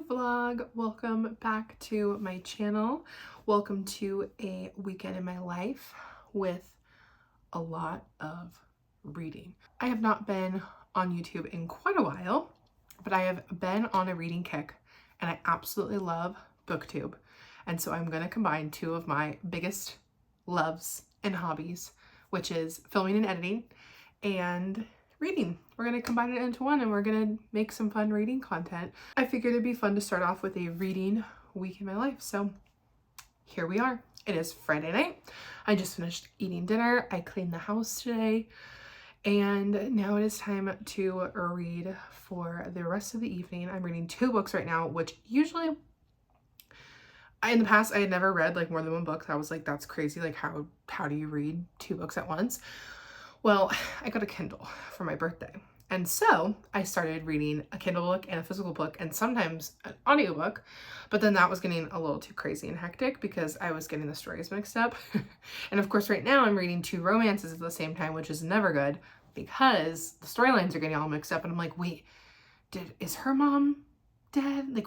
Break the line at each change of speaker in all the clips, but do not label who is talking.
vlog. Welcome back to my channel. Welcome to a weekend in my life with a lot of reading. I have not been on YouTube in quite a while, but I have been on a reading kick and I absolutely love BookTube. And so I'm going to combine two of my biggest loves and hobbies, which is filming and editing and reading. We're going to combine it into one and we're going to make some fun reading content. I figured it'd be fun to start off with a reading week in my life. So here we are. It is Friday night. I just finished eating dinner. I cleaned the house today. And now it is time to read for the rest of the evening. I'm reading two books right now, which usually in the past I had never read like more than one book. I was like, that's crazy. Like how do you read two books at once? Well, I got a Kindle for my birthday. And so I started reading a Kindle book and a physical book and sometimes an audiobook, but then that was getting a little too crazy and hectic because I was getting the stories mixed up. And of course, right now I'm reading two romances at the same time, which is never good because the storylines are getting all mixed up. And I'm like, wait, is her mom dead? Like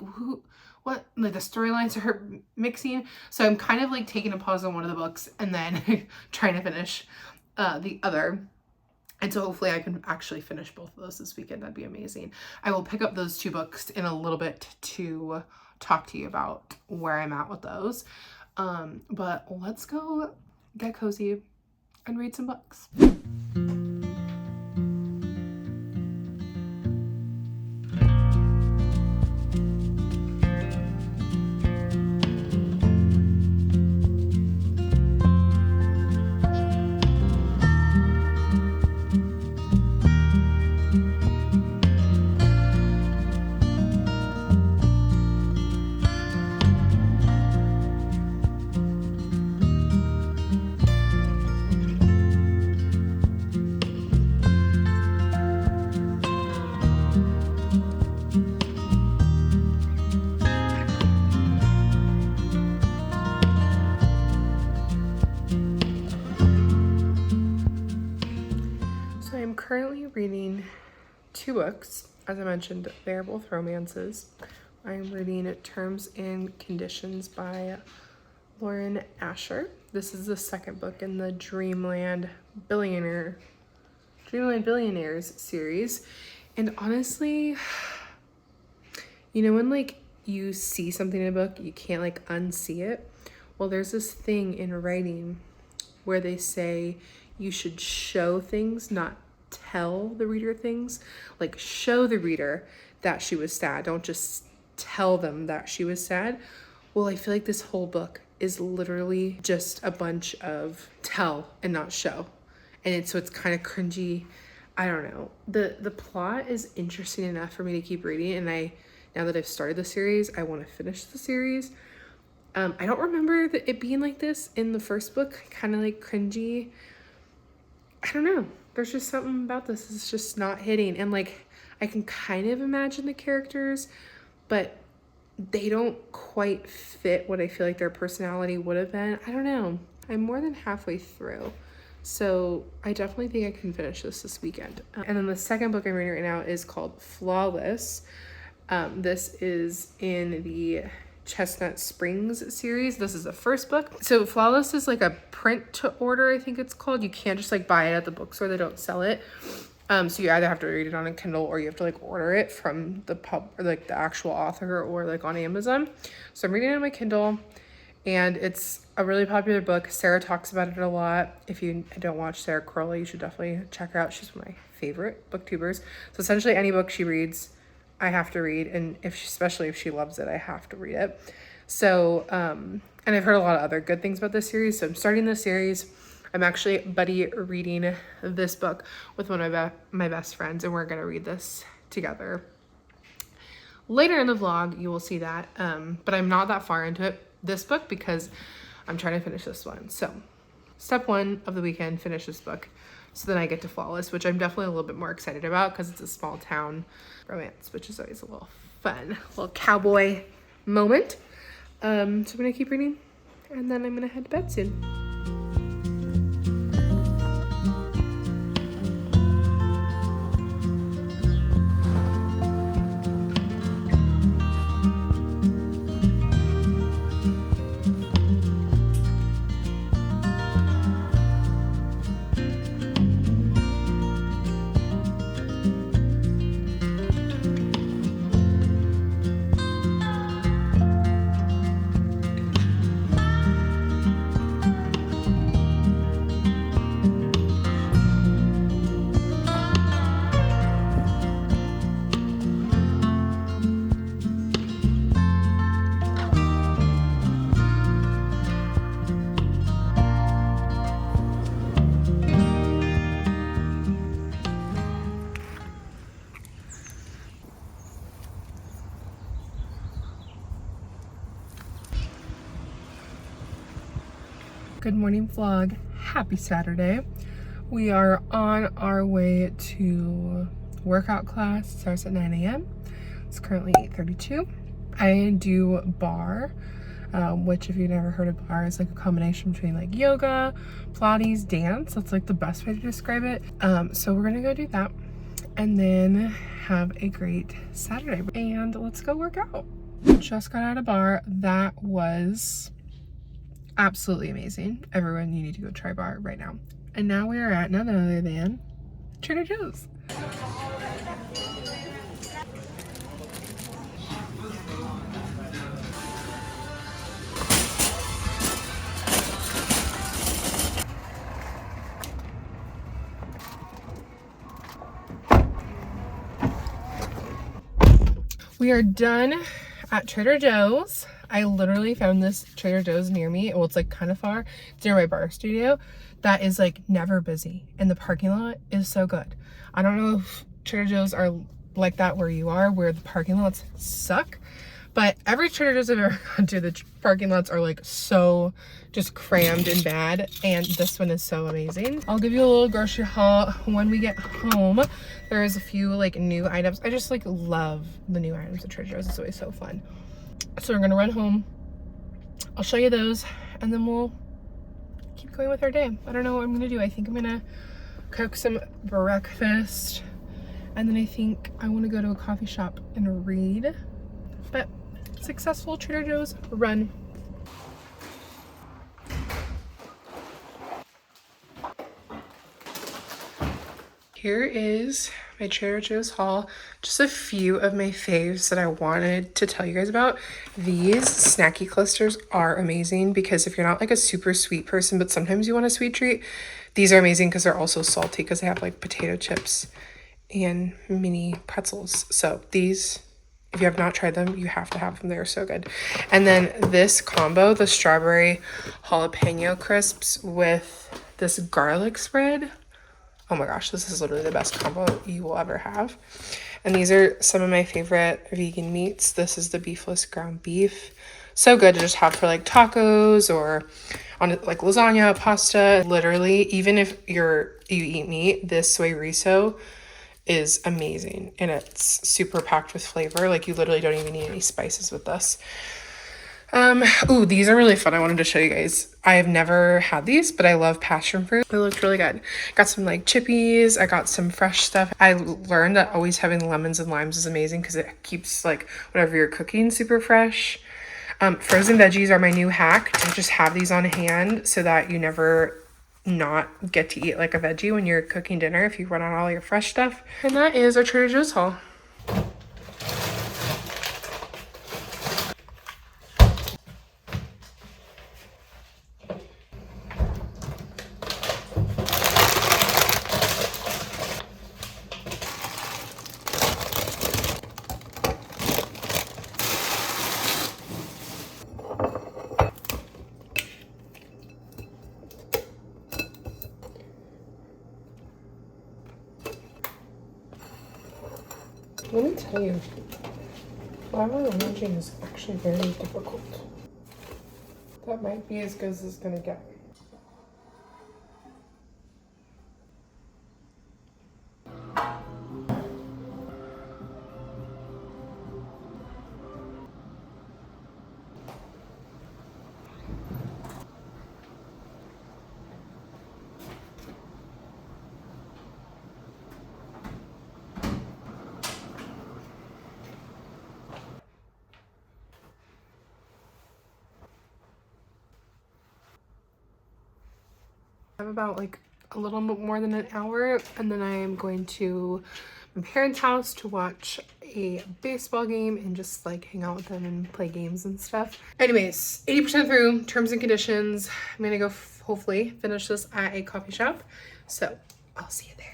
what? Like the storylines are mixing. So I'm kind of like taking a pause on one of the books and then trying to finish the other. And so hopefully I can actually finish both of those this weekend. That'd be amazing. I will pick up those two books in a little bit to talk to you about where I'm at with those. But let's go get cozy and read some books. I'm currently reading two books. As I mentioned, they're both romances. I'm reading Terms and Conditions by Lauren Asher. This is the second book in the Dreamland Billionaires series. And honestly, you know when like you see something in a book, you can't like unsee it? Well, there's this thing in writing where they say you should show things, not tell the reader things. Like show the reader that she was sad. Don't just tell them that she was sad. Well, I feel like this whole book is literally just a bunch of tell and not show. And it's kind of cringy. I don't know. The plot is interesting enough for me to keep reading. And now that I've started the series, I want to finish the series. I don't remember it being like this in the first book, kind of like cringy. I don't know. There's just something about this. It's just not hitting. And like, I can kind of imagine the characters, but they don't quite fit what I feel like their personality would have been. I don't know. I'm more than halfway through. So I definitely think I can finish this weekend. And then the second book I'm reading right now is called Flawless. This is in the Chestnut Springs series. This is the first book. So Flawless is like a print to order, I think it's called. You can't just like buy it at the bookstore. They don't sell it. So you either have to read it on a Kindle or you have to like order it from the pub or like the actual author or like on Amazon. So I'm reading it on my Kindle and it's a really popular book. Sarah talks about it a lot. If you don't watch Sarah Crowley, you should definitely check her out. She's one of my favorite booktubers. So essentially any book she reads, I have to read, and especially if she loves it, I have to read it. So, and I've heard a lot of other good things about this series. So I'm starting this series. I'm actually buddy reading this book with one of my best friends, and we're gonna read this together. Later in the vlog, you will see that, but I'm not that far into this book because I'm trying to finish this one. So step one of the weekend, finish this book. So then I get to Flawless, which I'm definitely a little bit more excited about because it's a small town romance, which is always a little fun, a little cowboy moment. So I'm gonna keep reading and then I'm gonna head to bed soon. Good morning vlog. Happy Saturday. We are on our way to workout class. It starts at 9 a.m. It's currently 8:32. I do bar, which if you've never heard of bar is like a combination between like yoga, Pilates, dance. That's like the best way to describe it. So we're gonna go do that and then have a great Saturday. And let's go work out. Just got out of bar. That was absolutely amazing. Everyone, you need to go try bar right now. And now we are at none other than Trader Joe's. We are done at Trader Joe's. I literally found this Trader Joe's near me. Well, it's like kind of far. It's near my bar studio. That is like never busy. And the parking lot is so good. I don't know if Trader Joe's are like that where you are, where the parking lots suck. But every Trader Joe's I've ever gone to, the parking lots are like so just crammed and bad. And this one is so amazing. I'll give you a little grocery haul when we get home. There is a few like new items. I just like love the new items at Trader Joe's. It's always so fun. So we're gonna run home. I'll show you those and then we'll keep going with our day. I don't know what I'm gonna do. I think I'm gonna cook some breakfast and then I think I wanna go to a coffee shop and read. But successful Trader Joe's run. Here is my Trader Joe's haul. Just a few of my faves that I wanted to tell you guys about. These snacky clusters are amazing because if you're not like a super sweet person, but sometimes you want a sweet treat, these are amazing because they're also salty because they have like potato chips and mini pretzels. So these, if you have not tried them, you have to have them. They're so good. And then this combo, the strawberry jalapeno crisps with this garlic spread. Oh my gosh, this is literally the best combo you will ever have. And these are some of my favorite vegan meats. This is the beefless ground beef. So good to just have for like tacos or on like lasagna, pasta. Literally, even if you eat meat, this soy riso is amazing. And it's super packed with flavor. Like you literally don't even need any spices with this. Ooh, these are really fun. I wanted to show you guys. I have never had these, but I love passion fruit. They looked really good. Got some like chippies. I got some fresh stuff. I learned that always having lemons and limes is amazing because it keeps like whatever you're cooking super fresh. Frozen veggies are my new hack, to just have these on hand so that you never not get to eat like a veggie when you're cooking dinner if you run out all your fresh stuff. And that is our Trader Joe's haul. Let me tell you, flour arranging is actually very difficult. That might be as good as it's gonna get. I have about like a little bit more than an hour and then I am going to my parents' house to watch a baseball game and just like hang out with them and play games and stuff. Anyways, 80% through, terms and conditions. I'm gonna go hopefully finish this at a coffee shop. So I'll see you there.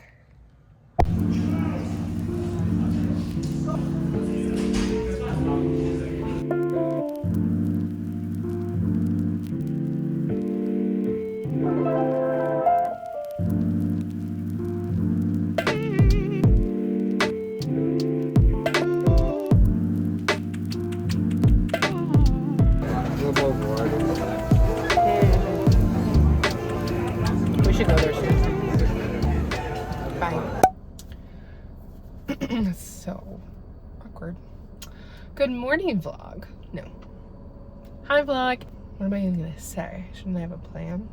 Good morning vlog. No. Hi vlog. What am I even gonna say? Shouldn't I have a plan?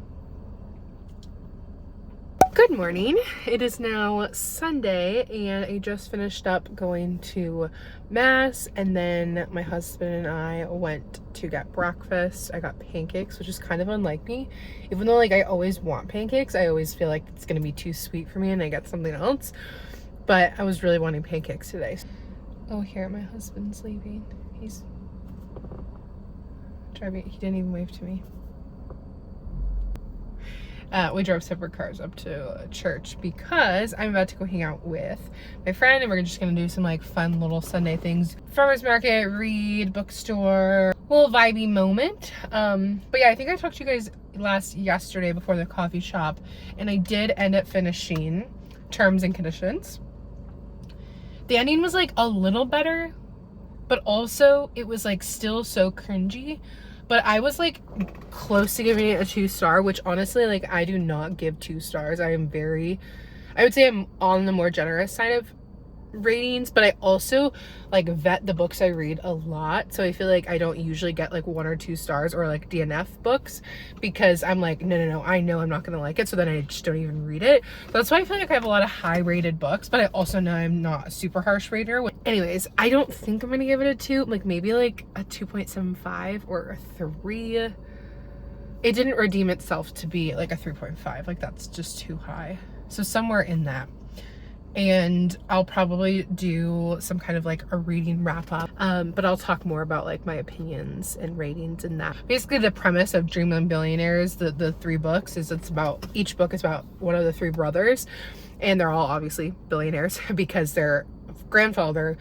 Good morning. It is now Sunday and I just finished up going to mass, and then my husband and I went to get breakfast. I got pancakes, which is kind of unlike me. Even though like I always want pancakes, I always feel like it's gonna be too sweet for me and I get something else. But I was really wanting pancakes today. Oh, here my husband's leaving. He's driving. He didn't even wave to me. We drove separate cars up to church because I'm about to go hang out with my friend, and we're just gonna do some like fun little Sunday things. Farmers market, read, bookstore, little vibey moment. But yeah, I think I talked to you guys yesterday before the coffee shop, and I did end up finishing Terms and Conditions. The ending was like a little better, but also it was like still so cringy. But I was like close to giving it a 2-star, which honestly, like I do not give 2 stars. I would say I'm on the more generous side of ratings, but I also like vet the books I read a lot. So I feel like I don't usually get like 1 or 2 stars or like DNF books, because I'm like, no, I know I'm not gonna like it, so then I just don't even read it. That's why I feel like I have a lot of high rated books, but I also know I'm not a super harsh rater. Anyways, I don't think I'm gonna give it a 2, like maybe like a 2.75 or a 3. It didn't redeem itself to be like a 3.5, like that's just too high. So somewhere in that. And I'll probably do some kind of like a reading wrap up, but I'll talk more about like my opinions and ratings and that. Basically the premise of Dreamland Billionaires, the 3 books, is each book is about one of the 3 brothers, and they're all obviously billionaires because their grandfather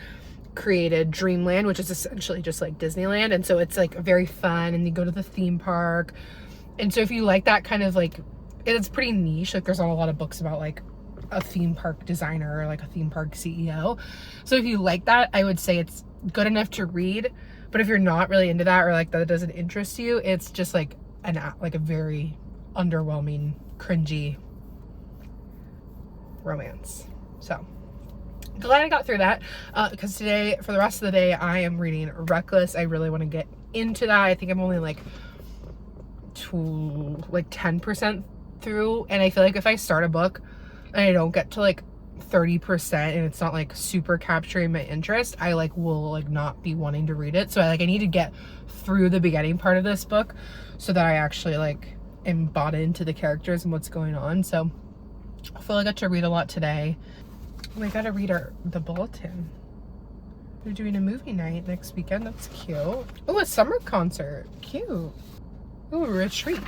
created Dreamland, which is essentially just like Disneyland. And so it's like very fun, and you go to the theme park. And so if you like that kind of like, it's pretty niche, like there's not a lot of books about like a theme park designer or like a theme park CEO. So if you like that, I would say it's good enough to read. But if you're not really into that, or like that doesn't interest you, it's just like a very underwhelming, cringy romance. So glad I got through that, because today, for the rest of the day, I am reading Reckless. I really want to get into that. I think I'm only like 10% through, and I feel like if I start a book and I don't get to like 30% and it's not like super capturing my interest, I like will like not be wanting to read it. So I need to get through the beginning part of this book so that I actually like am bought into the characters and what's going on. So I feel like I got to read a lot today. Oh, I gotta read the bulletin. We're doing a movie night next weekend. That's cute. Oh, a summer concert. Cute. Oh, a retreat.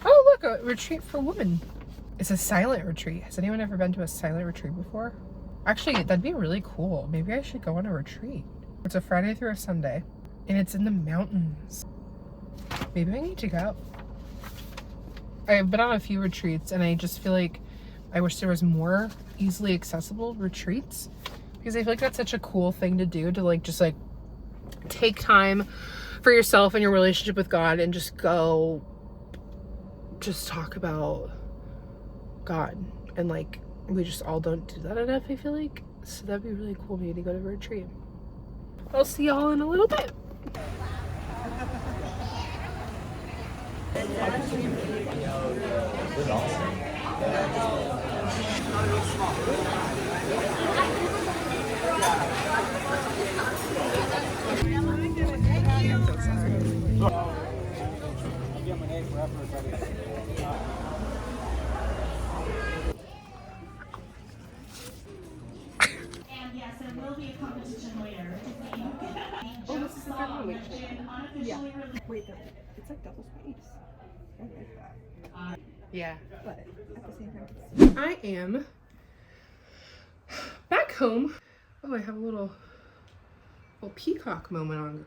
Oh, look, a retreat for women. It's a silent retreat. Has anyone ever been to a silent retreat before? Actually, that'd be really cool. Maybe I should go on a retreat. It's a Friday through a Sunday, and it's in the mountains. Maybe I need to go. I've been on a few retreats, and I just feel like I wish there was more easily accessible retreats, because I feel like that's such a cool thing to do, to like just like take time for yourself and your relationship with God and just go just talk about God. And like we just all don't do that enough, I feel like. So that'd be really cool maybe to go to a retreat. I'll see y'all in a little bit.
Yes, there will be a competition later.
Oh, this is the graduation. Yeah.
Wait, it's like double space. I like that.
Yeah.
But at the same time,
I am back home. Oh, I have a little peacock moment on.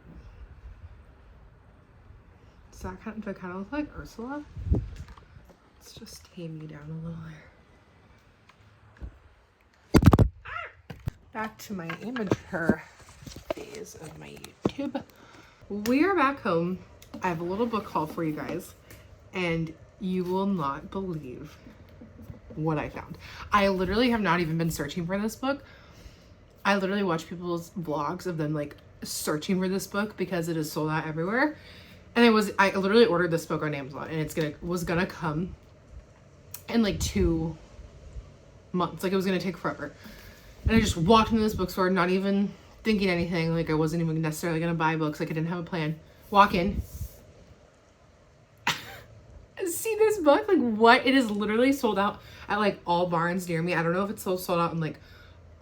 Do I kind of look like Ursula? Let's just tame you down a little there. Back to my amateur phase of my YouTube. We are back home. I have a little book haul for you guys, and you will not believe what I found. I literally have not even been searching for this book. I literally watch people's vlogs of them like searching for this book because it is sold out everywhere. And I literally ordered this book on Amazon, and was gonna come in like 2 months. Like, it was gonna take forever. And I just walked into this bookstore, not even thinking anything. Like, I wasn't even necessarily gonna buy books. Like, I didn't have a plan. Walk in. See this book? Like, what? It is literally sold out at like all Barnes near me. I don't know if it's sold out in like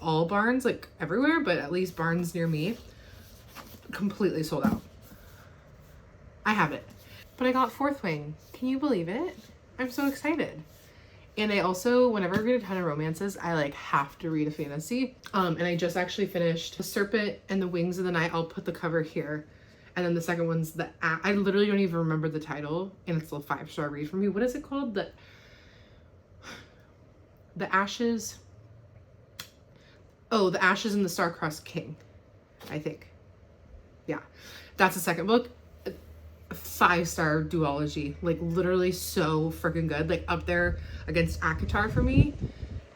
all Barnes, like everywhere, but at least Barnes near me. Completely sold out. I have it. But I got Fourth Wing. Can you believe it? I'm so excited. And I also, whenever I read a ton of romances, I like have to read a fantasy. And I just actually finished The Serpent and the Wings of the Night. I'll put the cover here. And then the second one's I literally don't even remember the title, and it's a 5-star read for me. What is it called? The Ashes. Oh, The Ashes and the Star-Crossed King, I think. Yeah, that's the second book. 5-star duology, like literally so freaking good, like up there against ACOTAR for me.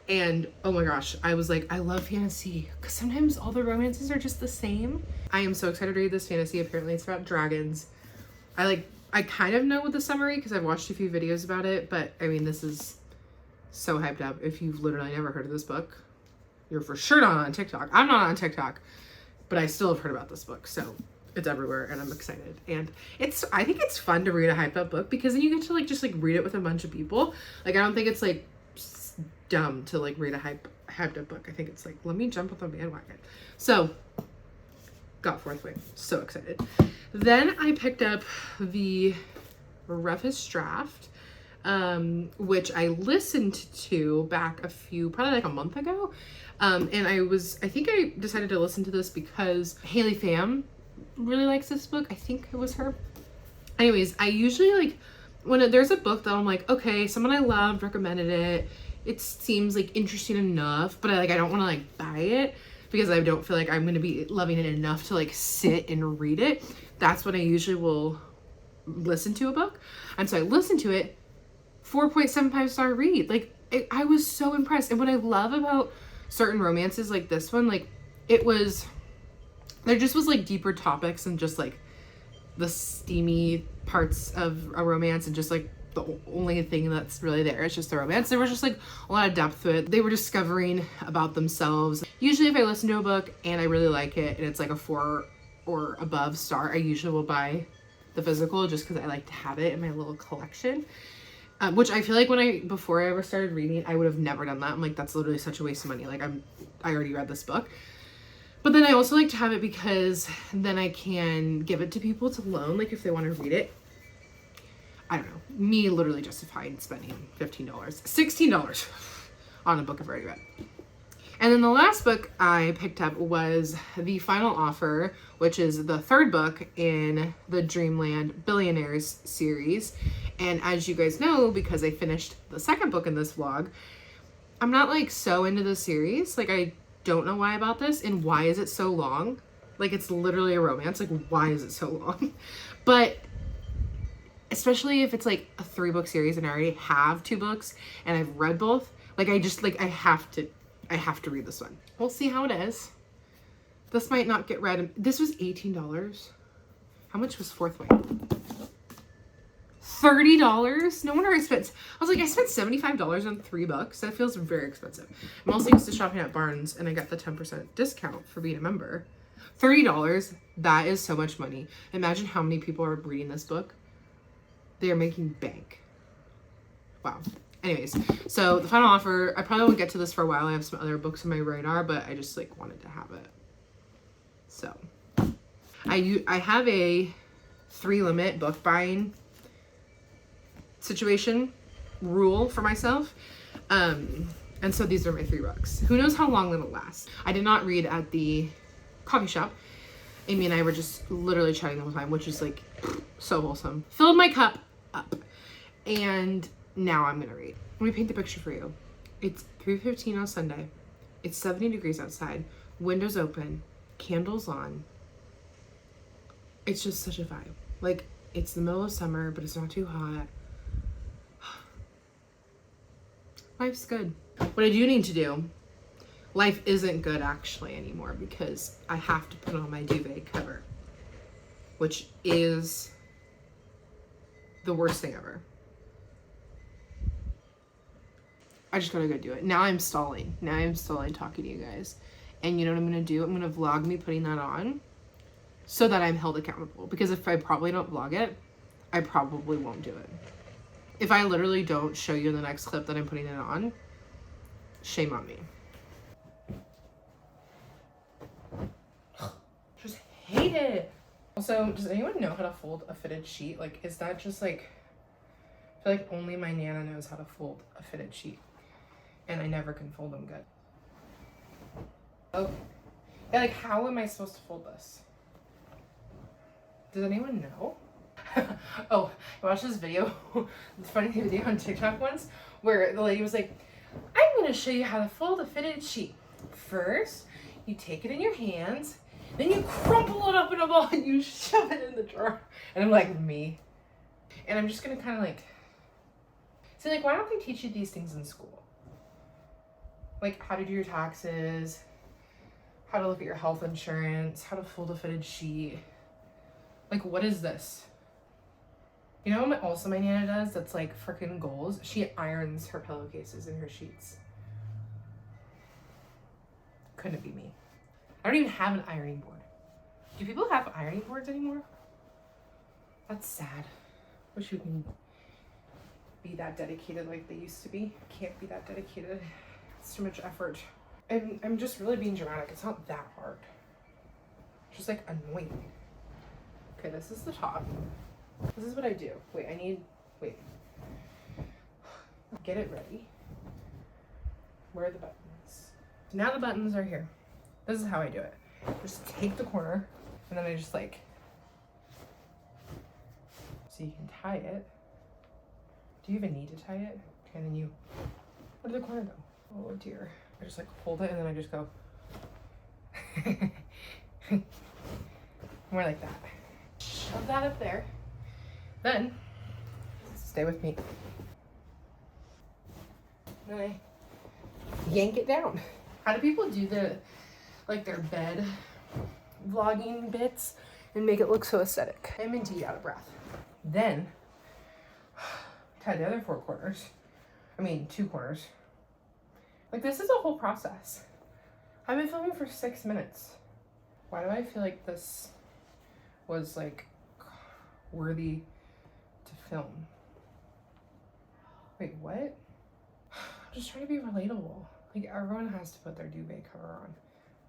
And oh my gosh, I was like, I love fantasy because sometimes all the romances are just the same. I am so excited to read this fantasy. Apparently it's about dragons. I kind of know what the summary because I've watched a few videos about it, but I mean, this is so hyped up. If you've literally never heard of this book, you're for sure not on TikTok. I'm not on TikTok, but I still have heard about this book, so it's everywhere, and I'm excited. And I think it's fun to read a hyped up book because then you get to like just like read it with a bunch of people. Like, I don't think it's like dumb to like read a hyped up book. I think it's like, let me jump with a bandwagon. So got Fourth Wing, so excited. Then I picked up the roughest draft, which I listened to back probably like a month ago. And I think I decided to listen to this because Haley Pham really likes this book. I think it was her. Anyways, I usually like when there's a book that I'm like, okay, someone I loved recommended it. It seems like interesting enough, but I don't want to like buy it because I don't feel like I'm going to be loving it enough to like sit and read it. That's when I usually will listen to a book. And so I listened to it, 4.75-star read. Like, I was so impressed. And what I love about certain romances like this one, like there just was like deeper topics and just like the steamy parts of a romance, and just like the only thing that's really there is just the romance. There was just like a lot of depth to it. They were discovering about themselves. Usually if I listen to a book and I really like it and it's like a 4 or above star, I usually will buy the physical just because I like to have it in my little collection. Which I feel like before I ever started reading, I would have never done that. I'm like, that's literally such a waste of money. Like, I already read this book. But then I also like to have it because then I can give it to people to loan, like if they want to read it. I don't know. Me literally justifying spending $15, $16 on a book I've already read. And then the last book I picked up was The Final Offer, which is the third book in the Dreamland Billionaires series. And as you guys know, because I finished the second book in this vlog, I'm not like so into the series. Like, I don't know why about this, and why is it so long? Like, it's literally a romance. Like, why is it so long? But especially if it's like a 3-book series and I already have 2 books and I've read both, like, I have to read this one. We'll see how it is. This might not get read. This was $18. How much was Fourth Wing? $30? No wonder I spent $75 on 3 books. That feels very expensive. I'm also used to shopping at Barnes, and I got the 10% discount for being a member. $30, that is so much money. Imagine how many people are reading this book. They are making bank. Wow. Anyways, so The Final Offer, I probably won't get to this for a while. I have some other books on my radar, but I just like wanted to have it. So I have a 3-limit book buying situation rule for myself. And so these are my 3 books. Who knows how long it'll last. I did not read at the coffee shop. Amy and I were just literally chatting the whole time, which is like so wholesome. Filled my cup up. And now I'm gonna read. Let me paint the picture for you. It's 3:15 on Sunday. It's 70 degrees outside. Windows open. Candles on. It's just such a vibe. Like, it's the middle of summer, but it's not too hot. Life's good. What I do need to do, life isn't good actually anymore because I have to put on my duvet cover, which is the worst thing ever. I just gotta go do it. Now I'm stalling. Now I'm stalling talking to you guys. And you know what I'm gonna do? I'm gonna vlog me putting that on so that I'm held accountable. Because if I probably don't vlog it, I probably won't do it. If I literally don't show you in the next clip that I'm putting it on, shame on me. Just hate it. Also, does anyone know how to fold a fitted sheet? Like, is that just like, I feel like only my Nana knows how to fold a fitted sheet. And I never can fold them good. Oh, yeah, like how am I supposed to fold this? Does anyone know? Oh, I watched this video, this funny video on TikTok once, where the lady was like, I'm gonna show you how to fold a fitted sheet. First, you take it in your hands, then you crumple it up in a ball and you shove it in the drawer. And I'm like, me? And I'm just gonna kind of like, see, like, why don't they teach you these things in school? Like how to do your taxes, how to look at your health insurance, how to fold a fitted sheet. Like, what is this? You know what also my Nana does that's like freaking goals? She irons her pillowcases and her sheets. Couldn't be me. I don't even have an ironing board. Do people have ironing boards anymore? That's sad. Wish we can be that dedicated like they used to be. Can't be that dedicated. It's too much effort. And I'm just really being dramatic. It's not that hard. It's just like annoying. Okay, this is the top. This is what I do. Wait. Get it ready. Where are the buttons? So now the buttons are here. This is how I do it. Just take the corner and then I just like, so you can tie it. Do you even need to tie it? Okay, then you, where did the corner go? Oh dear. I just like hold it and then I just go more like that. Shove that up there. Then, stay with me. Then I yank it down. How do people do like their bed vlogging bits and make it look so aesthetic? I'm indeed out of breath. Then, tie the other 4 corners. I mean, 2 corners. Like, this is a whole process. I've been filming for 6 minutes. Why do I feel like this was like worthy to film? Wait, what? I'm just trying to be relatable. Like, everyone has to put their duvet cover on.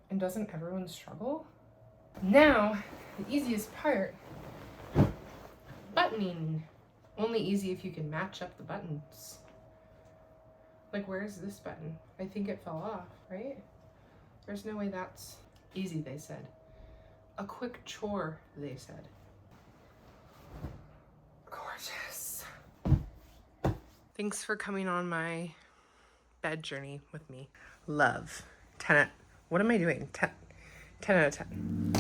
And doesn't everyone struggle? Now, the easiest part, buttoning. Only easy if you can match up the buttons. Like, where's this button? I think it fell off, right? There's no way that's easy, they said. A quick chore, they said. Gorgeous. Thanks for coming on my bed journey with me. Love. 10. What am I doing? 10 out of 10.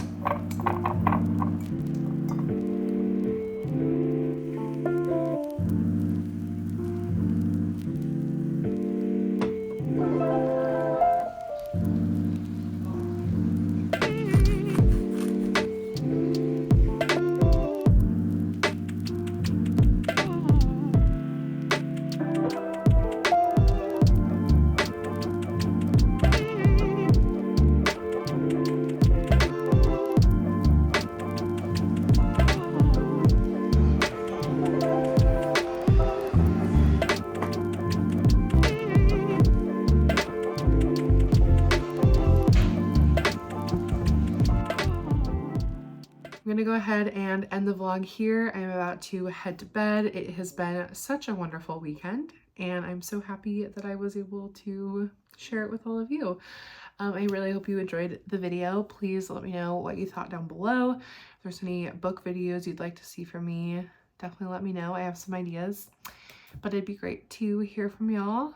I'm gonna go ahead and end the vlog here. I'm about to head to bed. It has been such a wonderful weekend and I'm so happy that I was able to share it with all of you. I really hope you enjoyed the video. Please let me know what you thought down below. If there's any book videos you'd like to see from me, definitely let me know. I have some ideas, but it'd be great to hear from y'all.